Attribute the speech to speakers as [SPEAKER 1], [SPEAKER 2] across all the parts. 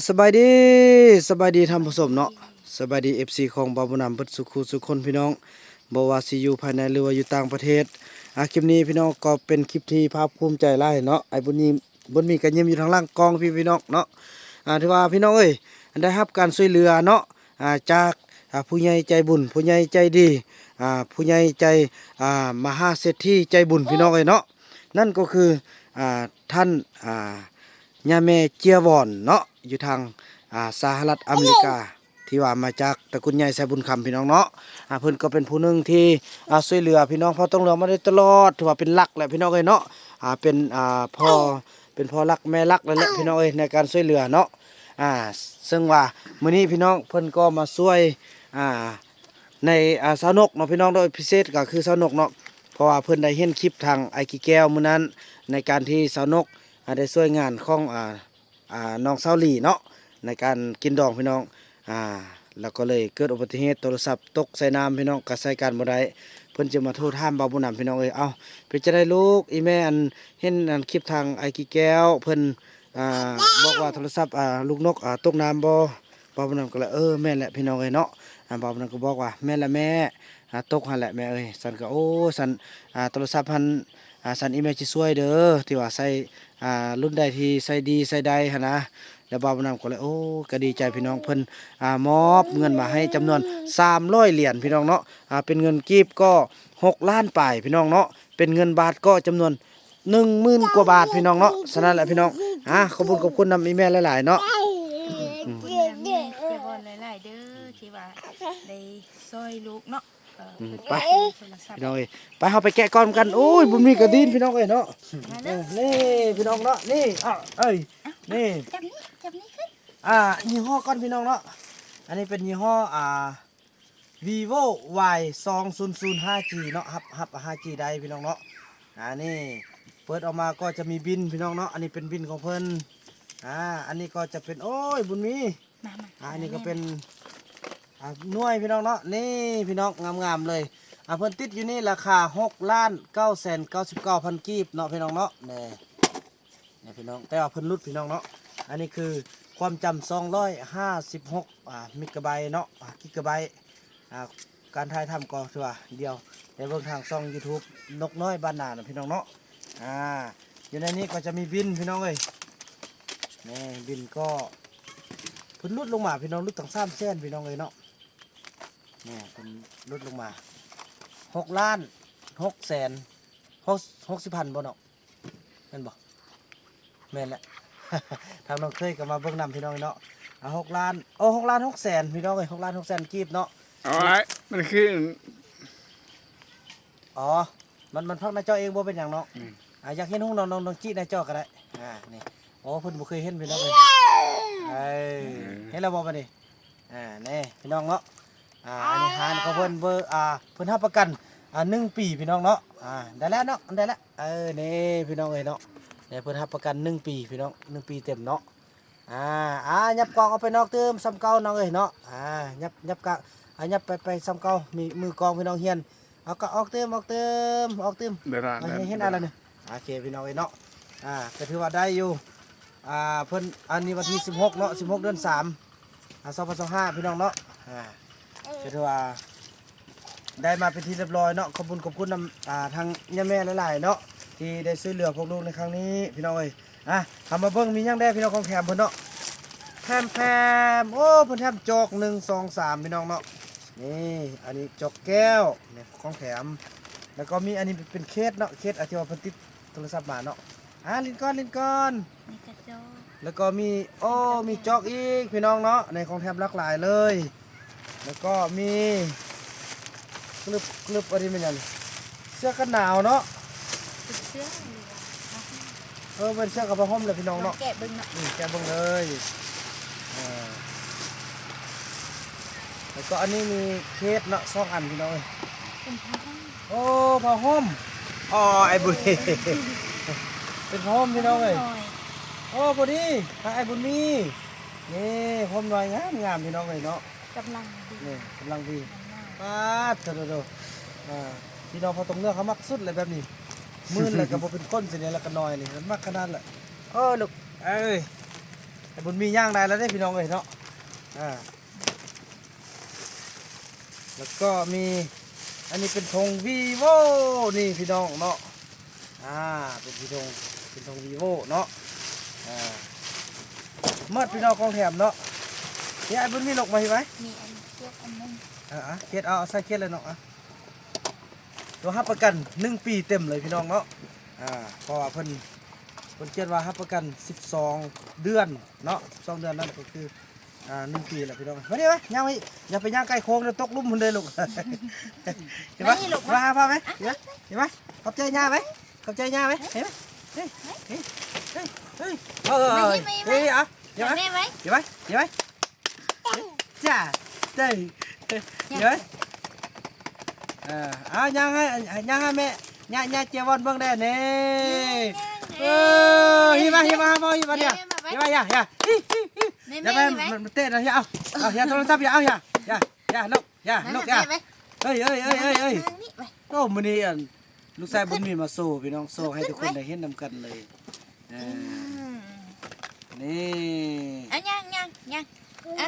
[SPEAKER 1] สบายดีท่านผู้ชมเนาะสบายดี FC ของบาบุญนำเบิดสุขุสุขคนพี่น้องบ่ว่าสิอยู่ภายในหรือว่าอยู่ต่างประเทศคลิปนี้พี่น้องก็เป็นคลิปที่ภาคภูมิใจหลายเนาะไอ้บุญมีก็ยิ้มอยู่ทางล่างกองพี่น้องเนาะถือว่าพี่น้องเอ้ยได้รับการช่วยเหลือเนาะจากผู้ใหญ่ใจบุญผู้ใหญ่ใจดีผู้ใหญ่ใจมหาเศรษฐีใจบุญพี่น้องเอ้ยเนาะนั่นก็คือท่านย่าแม่เจียวอนเนาะอยู่ทางสหรัฐอเมริกาที่ว่ามาจากตระกูลใหญ่สายบุญคำพี่น้องเนาะเพิ่นก็เป็นผู้หนึงที่ช่วยเหลือพี่น้องพ่อต้องเหลือมาได้ตลอดถือว่าเป็นหลักแหละพี่น้องเอ้ยเนาะเป็นพ่อเป็นพ่อรักแม่รักนั่นแหละพี่น้องเอ้ยในการช่วยเหลือเนาะซึ่งว่ามื้อนี้พี่น้องเพิ่นก็มาช่วยในสาวนกเนาะพี่น้องโดยพิเศษก็คือสาวนกเนาะเพราะว่าเพิ่นได้เห็นคลิปทางไอกิแก้วมื้อนั้นในการที่สาวนกได้ช่วยงานของน้องเซาหลีเนาะในการกินดองพี่น้องแล้วก็เลยเกิดอุบัติเหตุโทรศัพท์ตกใส่น้ำพี่น้องก็ใส่การบ่ได้เพิ่นจะมาโทษท่ามบ่าวบุญนำพี่น้องเอ้ยเอาเป็นจะได้ลูกอีแม่อันเห็นอันคลิปทางไอกิแก้วเพิ่นบอกว่าโทรศัพท์ลูกนกตกน้ำบ่าวบุญนำก็เลยแม่นแหละพี่น้องเอ้ยเนาะบ่าวบุญนำก็บอกว่าแม่นละแม่ตกหั่นแหละแม่เอ้ยสันก็สันโทรศัพท์หันสันอีแม่สิช่วยเด้อที่ว่าใส่รุ่นใดที่ใส่ดีใส่ใดหั่นนะแล้วบ่าวบุญนำก็เลยก็ดีใจพี่น้องเพิ่นมอบเงินมาให้จำนวน300เหรียญพี่น้องเนาะเป็นเงินกีบก็6ล้านปลายพี่น้องเนาะเป็นเงินบาทก็จำนวน10,000 กว่าบาทพี่น้องเนาะฉะนั้นแหละพี่น้องขอบคุณนำอีแม่หลายๆเนาะ
[SPEAKER 2] เดี๋ยวบอลหลายๆเด้อที่ว่าได้ซอยลูกเนาะ
[SPEAKER 1] ไปพี่น้องเอ้ยไปเฮาไปแกะก้อนกันโอ้ยบุญมีกระดินพี่น้องเอ้ยเนาะนี่พี่น้องเนาะนี่เอ้ยนี่
[SPEAKER 2] จับนี้ขึ้น
[SPEAKER 1] ยี่ห้อก้อนพี่น้องเนาะอันนี้เป็นยี่ห้อVivo Y 2005 5G เนาะฮับ 5G ได้พี่น้องเนาะนี่เปิดออกมาก็จะมีบินพี่น้องเนาะอันนี้เป็นบินของเพิ่นอันนี้ก็จะเป็นโอ้ยบุญมีอันนี้ก็เป็นหน่วยพี่น้องเนาะนี่พี่น้องงามๆเลยเพิ่นติดอยู่นี่ราคา6,999,000 กีบเนาะพี่น้องเนาะนี่พี่น้องแต่ว่าเพิ่นรุดพี่น้องเนาะอันนี้คือความจำ256เมกะไบต์เนาะกิกะไบต์การถ่ายทำก็ถือว่าเดียวในเบิ่งทางช่อง YouTube นกน้อยบ้านนาเนาะพี่น้องเนาะอยู่ในนี้ก็จะมีบินพี่น้องเอ้ยนี่บินก็เพิ่นรุดลงมาพี่น้องรุดตั้ง3 แสนพี่น้องเอ้ยเนาะนี่เพิ่นรุดลงมา6,660,000บ่เนาะแม่นบ่แม่นแหละ ทางน้องเคยก็มาเบิ่งนำพี่น้องเนาะ6,000,0006,600,000พี่น้องเอ้ย6,600,000กีบเนาะ
[SPEAKER 3] มันคือ
[SPEAKER 1] มันพักหน้าจอเองบ่เป็นหยังเนาะอยากเห็นห้องน้องจี้หน้าจอก็ได้นี่เพิ่นบ่เคยเห็นพี่น้องเอ้ยเห็นแล้วบ่บัดนี้นี่พี่น้องเนาะอันนี้หารเขาเพิ่นเบอร์เพิ่นรับประกัน1 ปีพี่น้องเนาะได้แล้วเนาะได้แล้วนี่พี่น้องเอ้ยเนาะเนี่ยเพิ่นรับประกัน1 ปีพี่น้อง1 ปีเต็มเนาะยับกองเอาไปนอกเติมซ้ำเก่าน้องเอ้ยเนาะยับกะยับไปซ้ำเก่ามีมือกองพี่น้องเฮียนเอาก็ออกเติม
[SPEAKER 3] เดี๋ยว
[SPEAKER 1] เห็นอะไรเนี่ยโอเคพี่น้องเอ้ยเนาะก็ถือว่าได้อยู่เพิ่นอันนี้วันที่16เนาะ16 เดือน 3 2025พี่น้องเนาะก็ถือว่าได้มาเป็นที่เรียบร้อยเนาะขอบคุณนำทางย่าแม่หลายๆเนาะที่ได้ช่วยเหลือพวกลูกในครั้งนี้พี่น้องเอ้ยทำมาเบิ่งมียังได้พี่น้องของแถมเพิ่นเนาะแถมเพิ่นแถมจอก1 2 3พี่น้องเนาะนี่อันนี้จอกแก้วเนี่ยของแถมแล้วก็มีอันนี้เป็นเคสเนาะเคสที่ว่าเพิ่นติดโทรศัพท์มาเนาะลิ้นก้อน
[SPEAKER 2] มีกระจก
[SPEAKER 1] แล้วก็มีจอกอีกพี่น้องเนาะในของแถมหลากหลายเลยแล้วก็มีกลึบอะไรมันเสื้อกันหนาวเนาะ
[SPEAKER 2] เสื้อ
[SPEAKER 1] เป็นเสื้อกับผ้าห่มเลยพี่น้องเนาะ
[SPEAKER 2] แกะเบิ่งเนาะ
[SPEAKER 1] แกะเบิ่งเลยแล้วก็อันนี้มีเคสเนาะ2 อันพี่น้อง
[SPEAKER 2] เป็นผ้าห่ม
[SPEAKER 1] ผ้าห่มไอ้บุญเป็นผ้าห่มพี่น้องเลยพอดีไอ้บุญมีนี่ห่มหน่อยงามพี่น้องเลยเนาะ
[SPEAKER 2] กำลังดี
[SPEAKER 1] นี่กำลังดีเถอะพี่น้องพอตรงเนื้อเขามักสุดเลยแบบนี้มือเลยกับเป็นก้นสิเนี่ยแล้วก็น้อยนี่มันมักขนาดแหละลูก ไอ้บุญมีย่างได้แล้วได้พี่น้องเลยเนาะแล้วก็มีอันนี้เป็นธงวีโวนี่พี่น้องเนาะเป็นพี่ธงเป็นธงวีโวเนาะเมื่อพี่น้องกองแถมเนาะเนี่ยไอ้บุญมีนกมาใช่ไหม
[SPEAKER 2] มีอันเชือกอันนึง
[SPEAKER 1] เคสเอาใส่เคสเลยเนาะตัวรับประกัน1 ปีเต็มเลยพี่น้องเนาะเพราะว่าเพิ่นเขียนว่ารับประกัน12 เดือนเนาะ12 เดือนนั่นก็คือ1 ปีแหละพี่น้องมาดิไหมย่างไปอย่าไปย่างใกล้โค้งเดี๋ยวตกหลุ่มมันเลยลูกเห็นไหมพาไหมเห็นไหมขอบใจย่าไหมขอบใจย่าไหมเห็นไหมเฮ้ยเฮ้ยเฮ้ยเฮ้ยเฮ้ยเอาเห็นไหมเห็นไหมเห็นไหมจ้าเต้เดี๋ยวเอาย่างให้แม่ย่างเจียวบอลเบิ่งได้นี่ฮิมาเดี๋ยวฮิมาอย่ามันเต้นนะอย่าโทรศัพท์อย่าลูกอย่าเฮ้ยโอ้มื้อนี้ลูกชายบุญมีมาโซ่พี่น้องโซ่ให้ทุกคนได้เห็นนำกันเลยนี่
[SPEAKER 2] อัน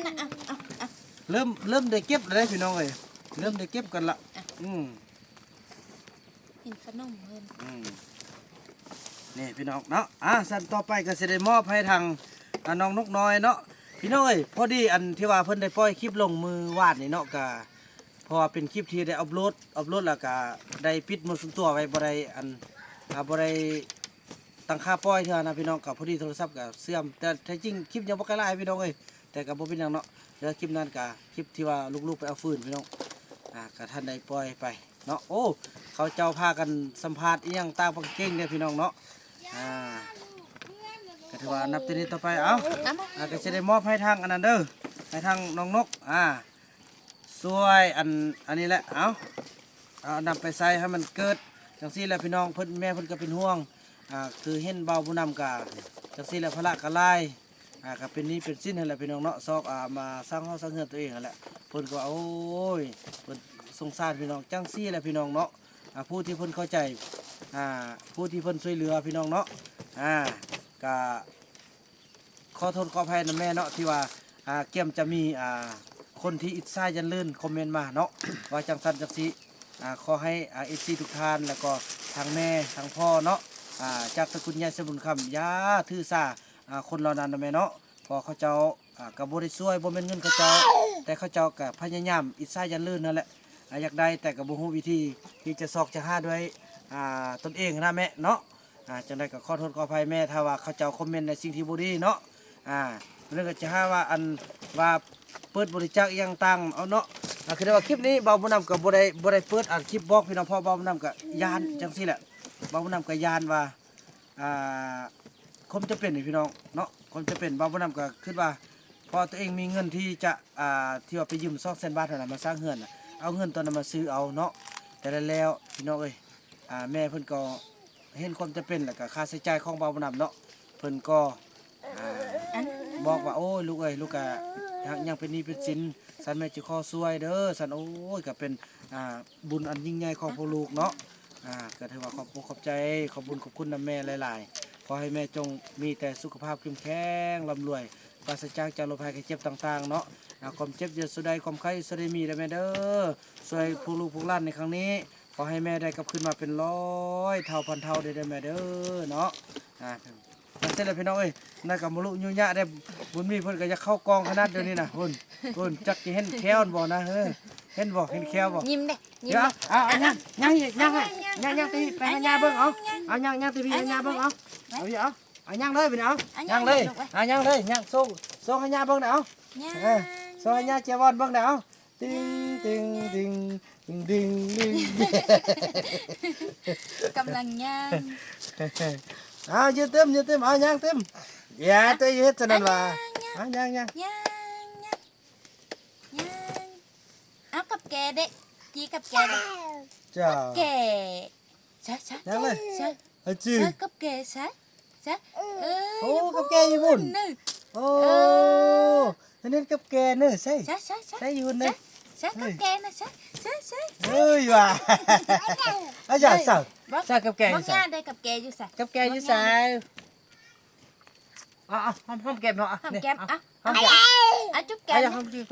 [SPEAKER 2] น่ะเอา
[SPEAKER 1] เริ่มได้เก็บแล้วพี่น้องเอ้ยเริ่มได้เก็บกันละ
[SPEAKER 2] เห็นขนมเพิ่น
[SPEAKER 1] นี่พี่น้องเนาะสั่นต่อไปก็สิได้มอบให้ทางน้องนกน้อยเนาะพี่น้องเอ้ยพอดีอันที่ว่าเพิ่นได้ปล่อยคลิปลงมือวาดนี่เนาะก็เพราะว่าเป็นคลิปที่ได้อัปโหลดแล้วก็ได้ปิดหมดสุดตัวไว้บ่ได้บ่ได้ตั้งค่าปล่อยเท่านะพี่น้องก็พอดีโทรศัพท์ก็เสื่อมแต่แท้จริงคลิปยังบ่ไกลหลายพี่น้องเอ้ยแต่ก็บ่เป็นหยังเนาะเดี๋ยวคลิปนั้นก็คลิปที่ว่าลูกๆไปเอาฟืนพี่น้องก็ท่านได้ปล่อยไปเนาะโอ้เขาเจ้าพากันสัมภาษณ์อีหยังต่างประเทศเนี่ยพี่น้องเนาะก็ถือว่านับแต่นี้ต่อไปก็จะได้มอบให้ทางอันนั้นเด้อให้ทางน้องนกสวยอันนี้แหละเอานำไปใส่ให้มันเกิดจังซี่แหละพี่น้องเพิ่นแม่เพิ่นก็เป็นห่วงคือเห็นเบาผู้นำกะจังซี่แหละพระกะลายก็เป็นนี้เป็นสิ้นนั่นแหละพี่น้องเนาะซอกมาสร้างห้องสร้างเรือนตัวเองนั่นแหละเพิ่นก็โอ้ยเพิ่นสงสารพี่น้องจังซี่แหละพี่น้องเนาะผู้ที่เพิ่นเข้าใจผู้ที่เพิ่นช่วยเหลือพี่น้องเนาะก็ขอโทษขออภัยนะแม่เนาะที่ว่าเกี่ยมจะมีคนที่อิจฉายันลื่นคอมเมนต์มาเนาะว่าจังสันจังสีขอให้FC ทุกท่านแล้วก็ทางแม่ทางพ่อเนาะจากสกุลยายสมุนคำยาถือซาคนเหล่านั้นนะแม่เนาะพอเขาเจ้ากับบ่ได้ช่วยบ่แม่นเงินเขาเจ้าแต่เขาเจ้ากับพยายามอิจฉายันลื่นนั่นแหละอยากได้แต่กับบ่ฮู้วิธีที่จะซอกจะหาด้วยตนเองนะแม่เนาะจังได้ก็ขอโทษขออภัยแม่ถ้าว่าเขาเจ้าคอมเมนต์ในสิ่งที่บ่ดีเนาะเรื่องก็จะหาว่าว่าเปิดบริจาคอย่างต่างเอาเนาะคือว่าคลิปนี้เบาบุญนำกับบ่ได้เปิดคลิปบอกพี่น้องพ่อเบาบุญนำกับยานจังซี่แหละเบาบุญนำกับยานว่าคมจะเป็นพี่น้องเนาะคมจะเป็นเบาบุญนำก็คิดว่าพอตัวเองมีเงินที่จะที่ว่าไปยืม200,000 บาทเท่านั้นมาสร้างเฮือนเอาเงินตัวนั้นมาซื้อเอาเนาะแต่แล้วพี่น้องเอ้ยแม่เพิ่นก็เห็นความจะเป็นแล้วก็ค่าใช้จ่ายของเบาบุญนำเนาะเพิ่นก็บอกว่าโอ้ยลูกเอ้ยลูกยังเป็นหนี้เป็นสินสันแม่จะขอช่วยเด้อสันโอ้ยก็เป็นบุญอันยิ่งใหญ่ของพ่อลูกเนาะก็ถือว่าขอบใจขอบบุญขอบคุณนะแม่หลายๆขอให้แม่จงมีแต่สุขภาพเข้มแข็งร่ำรวยปราศจากโรคภัยไข้เจ็บต่างๆเนาะความเจ็บเยอะสุดใดความไข้สุดใดมีได้แม่เด้อช่วยผู้ลูกผู้หลานในครั้งนี้ขอให้แม่ได้กลับขึ้นมาเป็น100 เท่าพันเท่าได้แม่เด้อเนาะเสร็จแล้วพี่น้องเอ้ยนั่นกับมลุยุ่ยยะได้บุญมีเพิ่นก็จะเข้ากองขนาดเดี๋ยวนี้นะคุณจักจะเห็นแควบ่นะเห็นบ่เห็นแควบ่
[SPEAKER 2] ยิ้มเด้
[SPEAKER 1] เดี๋ยวเอาย่างตีไปให้ย่าเบิ่งเอาย่างตีพี่ให้ย่าเบิ่งเอาย่างเลยพี่น้องย่างเลยย่างส่งให้ย่าเบิ่งเอาส่งให้ย่าเจวอนเบิ่งเอาติง
[SPEAKER 2] กำลังย่าง
[SPEAKER 1] ยืดเต็มย่างเต็มอย่าตัวยืดฉะนั้นว่าย่าง
[SPEAKER 2] เอากับแกเด็กจีกับแกเด็ก
[SPEAKER 1] จ้า
[SPEAKER 2] แกใช่
[SPEAKER 1] ย่างเลย
[SPEAKER 2] ใช่
[SPEAKER 1] จื้อ
[SPEAKER 2] กับแกใช่
[SPEAKER 1] โอ้กับแกญี่ปุ่นโอ้นี่กับแกเนอะใช่ญี่ปุ่นเลย
[SPEAKER 2] ใช่กับแกนะใช่
[SPEAKER 1] เฮ้ยว่ะอาจารย์สั่งกับแก
[SPEAKER 2] บางอย่างได้กับแกอยู่ใส่
[SPEAKER 1] กับแกอยู่ใส่ หอมแก้มเนาะ
[SPEAKER 2] หอมแก้มอ่ะ
[SPEAKER 1] หอมแก้ม
[SPEAKER 2] อ่ะจุ๊บแก้
[SPEAKER 1] อย่าม หอมแก้ม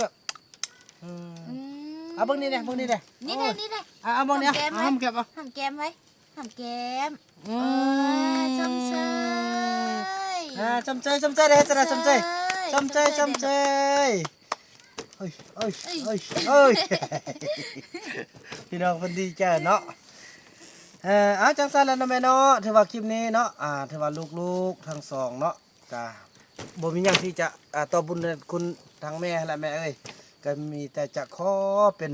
[SPEAKER 1] เบิ่งนี่เด้
[SPEAKER 2] นี่ได้นี่ได้
[SPEAKER 1] เอาเบิ่งเนี่ยหอมแก้ม
[SPEAKER 2] หอมแก้มไว้หอมแก้มจำเชย
[SPEAKER 1] จำใจเด้จะได้จำใจเฮ้ยพี่น้องเพิ่นดีใจเนาะจังซั่นแล้วเนาะแม่เนาะถือว่าคลิปนี้เนาะถือว่าลูกๆทั้งสองเนาะก็บ่มีหยังที่จะตอบบุญคุณทางแม่และแม่เอ้ยก็มีแต่จะขอเป็น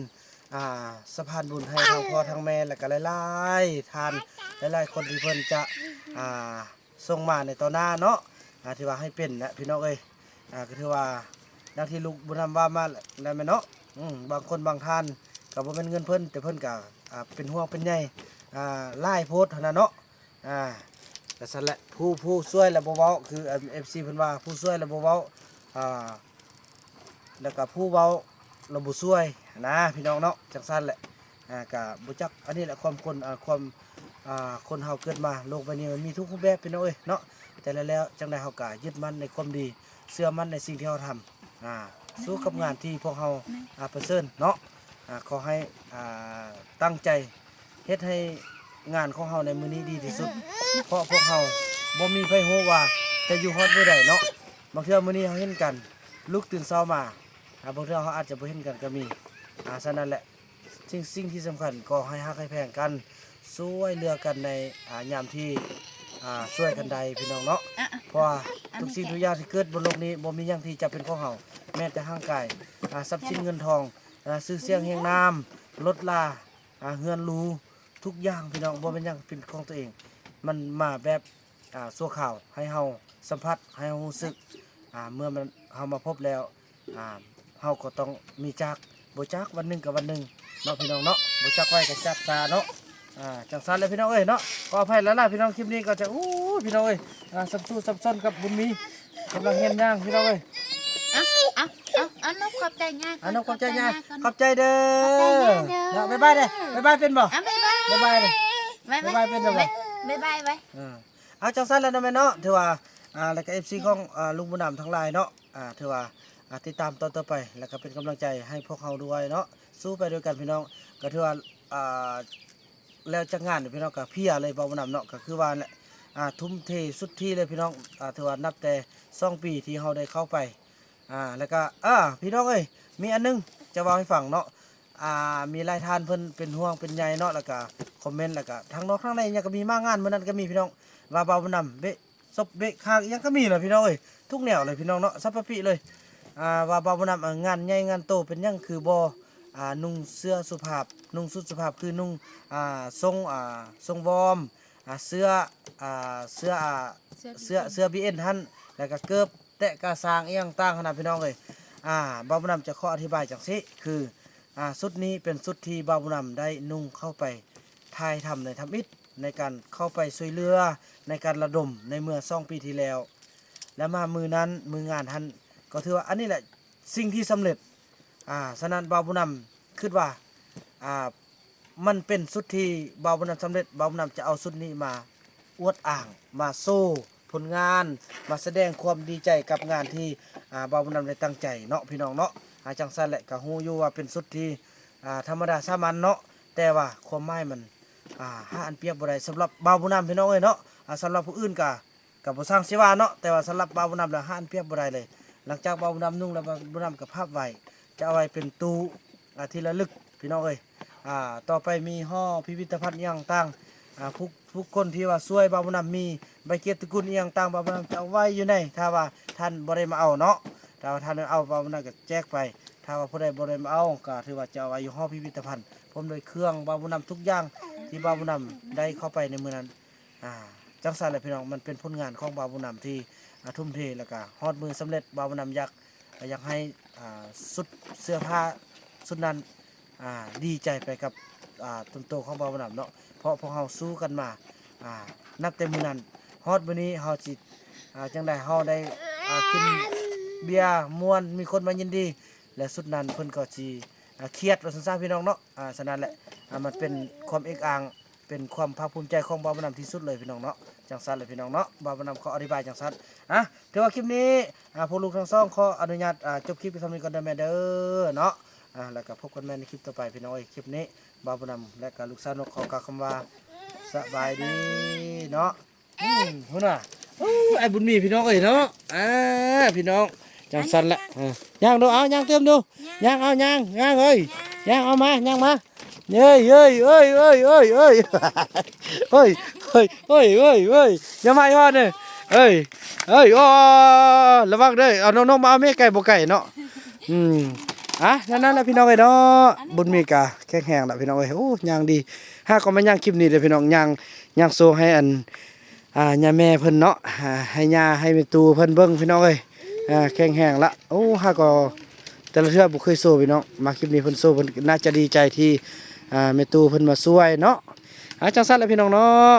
[SPEAKER 1] สะพานบุญให้ทางพ่อทางแม่และก็หลายๆท่านหลายๆคนที่เพิ่นจะส่งมาในต่อหน้าเนาะที่ว่าให้เป็นนะพี่น้องเอ้ยก็ถือว่าดังที่ลูกบุญธรรมว่ามาแล้วแม่เนาะบางคนบางท่านก็บ่แม่นเงินเพิ่นแต่เพิ่นก็เป็นห่วงเป็นใยไล่โพสต์เท่านั้นเนาะก็ซั่นแหละผู้ช่วยแล้วบ่เว้าคือ FC เพิ่นว่าผู้ช่วยแล้วบ่เว้าแล้วก็ผู้เว้าเราบ่ช่วยนะพี่น้องเนาะจังซั่นแหละก็บ่จักอันนี้แหละความคนเฮาเกิดมาโลกใบนี้มันมีทุกรูปแบบพี่น้องเอ้ยเนาะแต่แล้วจังได๋เฮาก็ยึดมั่นในความดีเชื่อมั่นในสิ่งที่เฮาทำสู้กับงานที่พวกเฮาประเสริฐเนาะขอให้ตั้งใจเฮ็ดให้งานของเฮาในมื้อนี้ดีที่สุดเพราะพวกเฮาบ่มีไผฮู้ว่าจะอยู่ฮอดมื้อใดเนาะบางเทื่อมื้อนี้เฮาเห็นกันลุกตื่นเช้ามาบางเทื่อเฮาอาจจะบ่เห็นกันก็มีฉะนั้นแหละสิ่งที่สำคัญก็ให้ฮักให้แพงกันช่วยเหลือกันในยามที่ช่วยกันใดพี่น้องเนาะเพราะว่าทุกสิ่งทุกอย่างที่เกิดบนโลกนี้บ่มีหยังที่จะเป็นของเฮาแม้แต่ร่างกายทรัพย์สินเงินทองชื่อเสียงแห่งนามรถลาเฮือนหรูทุกอย่างพี่น้องบ่เป็นหยังเป็นของตัวเองมันมาแบบชั่วคราวให้เฮาสัมผัสให้เฮารู้สึกเมื่อมันเฮามาพบแล้วเฮาก็ต้องมีจักบ่จักวันหนึงกับวันหนึงเนาะพี่น้องเนาะบ่จักไว้ก็จักตาเนาะจังซั่นเลยพี่น้องเอ้ยเนาะขออภัยแล้วล่ะพี่น้องคลิปนี้ก็จะพี่น้องเอ้ยซับซ้อนกับบุญมีกำลังเฮ็ดย่างพี่น้องเอ้ย
[SPEAKER 2] เอานกขอบใจง่าย
[SPEAKER 1] น้องขอบใจย่างขอบใจเด้อเนาะบ๊ายบายเด้อบ๊ายบายเป็นบ่
[SPEAKER 2] บ๊ายบาย
[SPEAKER 1] บ๊ายบายเด้อบ๊ายบายเป็นบ่
[SPEAKER 2] บ๊ายบายไว้
[SPEAKER 1] เอาจังซั่นแล้วเนาะแม่เนาะถือว่าแล้วก็ FC ของลุงบุญนำทั้งหลายเนาะถือว่าติดตามตอนต่อไปแล้วก็เป็นกำลังใจให้พวกเขาด้วยเนาะสู้ไปด้วยกันพี่น้องก็ถือว่าแล้วจักงานพี่น้องก็เพียเลยบ่บุญนำเนาะก็คือว่าแหละทุ่มเทสุดที่เลยพี่น้องถือว่านับแต่2 ปีที่เฮาได้เข้าไปแล้วก็พี่น้องเอ้ยมีอันนึงจะเว้าให้ฟังเนาะมีหลายท่านเพิ่นเป็นห่วงเป็นใยเนาะแล้วก็คอมเมนต์แล้วก็ทางนอกทางในยังก็มีมางานมื้อนั้นก็มีพี่น้องว่าบ่าวบุญนำเบะซบเบะคางยังก็มีเลยพี่น้องเอ้ยทุกแนวเลยพี่น้องเนาะซับปะปิเลยว่าบ่าวบุญนำงานใหญ่งานโตเป็นหยังคือบ่นุ่งเสื้อสุภาพนุ่งสุดสุภาพคือนุ่งทรงวอร์มเสื้อ BN หั่นแล้วก็เกิบแตะกาสร้างอีหยังต่างขนาดพี่น้องเอ้ยบ่าวบุญนำจะขออธิบายจังซี่คือชุดนี้เป็นชุดที่บ่าวบุญนำได้นุ่งเข้าไปถ่ายทำในทำอิฐในการเข้าไปช่วยเหลือในการระดมในเมื่อ2 ปีที่แล้ว แล้วมามือนั้นมืองานท่านก็ถือว่าอันนี้แหละสิ่งที่สำเร็จฉะนั้นบ่าวบุญนำคิดว่ามันเป็นชุดที่บ่าวบุญนำสำเร็จบ่าวบุญนำจะเอาชุดนี้มาอวดอ้างมาโซ่ผลงานมาแสดงความดีใจกับงานที่บ่าวบุญนำได้ตั้งใจเนาะพี่น้องเนาะจังซั่นแหละก็ฮู้อยู่ว่าเป็นชุดที่ธรรมดาสามัญเนาะแต่ว่าความหมายมันหาอันเปรียบบ่ได้สำหรับบ่าวบุญนำพี่น้องเอ้ยเนาะสำหรับผู้อื่นก็บ่สร้างสิว่าเนาะแต่ว่าสำหรับบ่าวบุญนำแล้วหาอันเปรียบบ่ได้เลยหลังจากบ่าวบุญนำนุ่งแล้วบ่าวบุญนำก็ภาพไว้จะเอาไว้เป็นตู้ที่ระลึกพี่น้องเอ้ยต่อไปมีห่อพิพิธภัณฑ์อีหยังต่างผู้คนที่ว่าช่วยบ่าวบุญนำมีใบเกียรติคุณอีหยังต่างบ่าวบุญนำจะเอาไว้อยู่ในถ้าว่าท่านบ่ได้มาเอาเนาะถ้าว่าท่านเอาบ่าวบุญนำก็แจกไปถ้าว่าผู้ใดบ่ได้มาเอาก็ถือว่าจะเอาไว้อยู่ห้องพิพิธภัณฑ์พร้อมด้วยเครื่องบ่าวบุญนำทุกอย่างที่บ่าวบุญนำได้เข้าไปในมื้อนั้นจังซั่นแหละพี่น้องมันเป็นผลงานของบ่าวบุญนำที่ทุ่มเทแล้วก็ฮอดมือสำเร็จบ่าวบุญนำอยากให้สุดเสื้อผ้าสุดนั้นดีใจไปกับต้นโตของบ่าวบุญนำเนาะเพราะพวกเฮาสู้กันมานับแต่มื้อนั้นฮอดมื้อนี้เฮาสิจังได๋เฮาได้กินเบียร์ม่วนมีคนมายินดีและสุดนั้นเพิ่นก็สิเครียดว่าซั่นซะพี่น้องเนาะฉะนั้นแหละมันเป็นความเอกอ้างเป็นความภาคภูมิใจของบ่าวบุญนำที่สุดเลยพี่น้องเนาะ จังซั่นเลยพี่น้องเนาะบ่าวบุญนำขออธิบายจังซั่นถือว่าคลิปนี้พวกลูกทั้งสองขออนุญาตจบคลิปไปเท่านี้ก่อนเด้อแม่เด้อเนาะแล้วก็พบกันใหม่ในคลิปต่อไปพี่น้องคลิปนี้บ่าวบุญนำและก็ลูกสาวนกขอกล่าวคำว่าสบายดีเนาะพุ่นน่ะไอ้บุญมีพี่น้องเนาะพี่น้องจังซั่นแหละย่างดูเอาย่างเติมดูย่างเอาย่างเอ้ยย่างเอามาย่างมาเฮ้ยอย่ามาอีกเนี่ยโอ้ระวังเด้อเอาน้องมาเอาแม่ไก่บ่ไก่เนาะนั่นแหละพี่น้องเอ้ยเนาะบุญมีกะแข็งแรงละพี่น้องเอ้ยโอ้ย่างดีก็มาย่างคลิปนี้เด้อพี่น้องย่างโซให้อันย่าแม่เพิ่นเนาะให้ย่าให้แม่ตูเพิ่นเบิ่งพี่น้องเอ้ยแข็งแรงละโอ้ก็แต่ละเทื่อบ่เคยโซพี่น้องมาคลิปนี้เพิ่นโซเพิ่นน่าจะดีใจที่แม่ตูเพิ่นมาช่วยเนาะจังซั่นแหละพี่น้องเนาะ